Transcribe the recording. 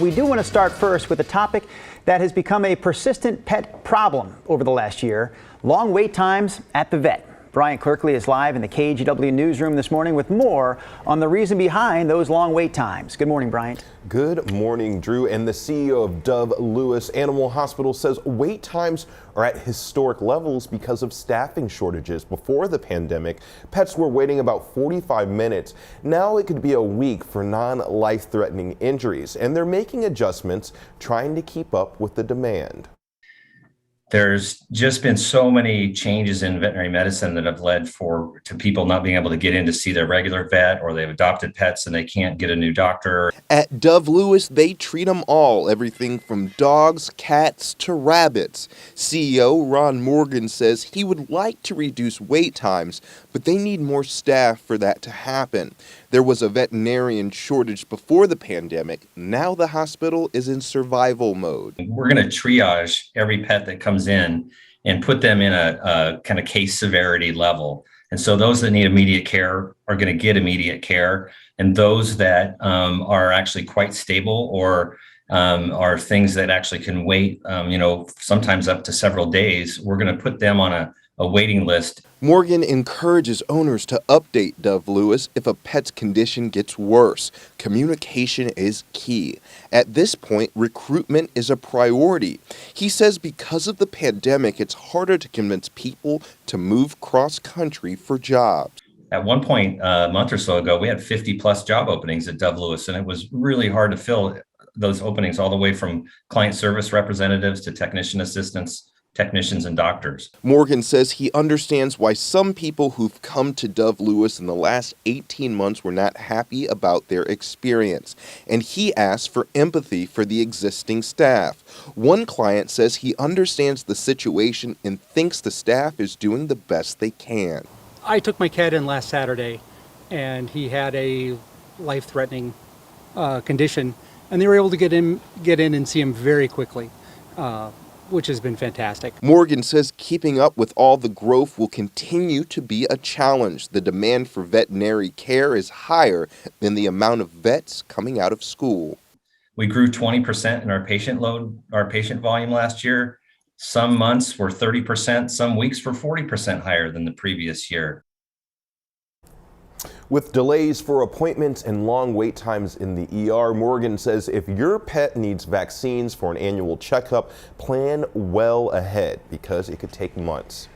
We do want to start first with a topic that has become a persistent pet problem over the last year: long wait times at the vet. Bryant Clerkley is live in the KGW newsroom this morning with more on the reason behind those long wait times. Good morning, Bryant. Good morning, Drew. And the CEO of DoveLewis Animal Hospital says wait times are at historic levels because of staffing shortages. Before the pandemic, pets were waiting about 45 minutes. Now it could be a week for non-life-threatening injuries, and they're making adjustments, trying to keep up with the demand. There's just been so many changes in veterinary medicine that have led to people not being able to get in to see their regular vet, or they've adopted pets and they can't get a new doctor. At DoveLewis, they treat them all, everything from dogs, cats to rabbits. CEO Ron Morgan says he would like to reduce wait times, but they need more staff for that to happen. There was a veterinarian shortage before the pandemic. Now the hospital is in survival mode. We're going to triage every pet that comes in and put them in a kind of case severity level. And so those that need immediate care are going to get immediate care. And those that are actually quite stable or are things that actually can wait, sometimes up to several days, we're going to put them on a waiting list. Morgan encourages owners to update DoveLewis if a pet's condition gets worse. Communication is key. At this point, recruitment is a priority. He says because of the pandemic, it's harder to convince people to move cross-country for jobs. At one point, a month or so ago, we had 50 plus job openings at DoveLewis, and it was really hard to fill those openings, all the way from client service representatives to technician assistants, technicians, and doctors. Morgan says he understands why some people who've come to DoveLewis in the last 18 months were not happy about their experience, and he asks for empathy for the existing staff. One client says he understands the situation and thinks the staff is doing the best they can. I took my cat in last Saturday, and he had a life-threatening condition, and they were able to get in and see him very quickly. Which has been fantastic. Morgan says keeping up with all the growth will continue to be a challenge. The demand for veterinary care is higher than the amount of vets coming out of school. We grew 20% in our patient volume last year. Some months were 30%, some weeks were 40% higher than the previous year. With delays for appointments and long wait times in the ER, Morgan says if your pet needs vaccines for an annual checkup, plan well ahead because it could take months.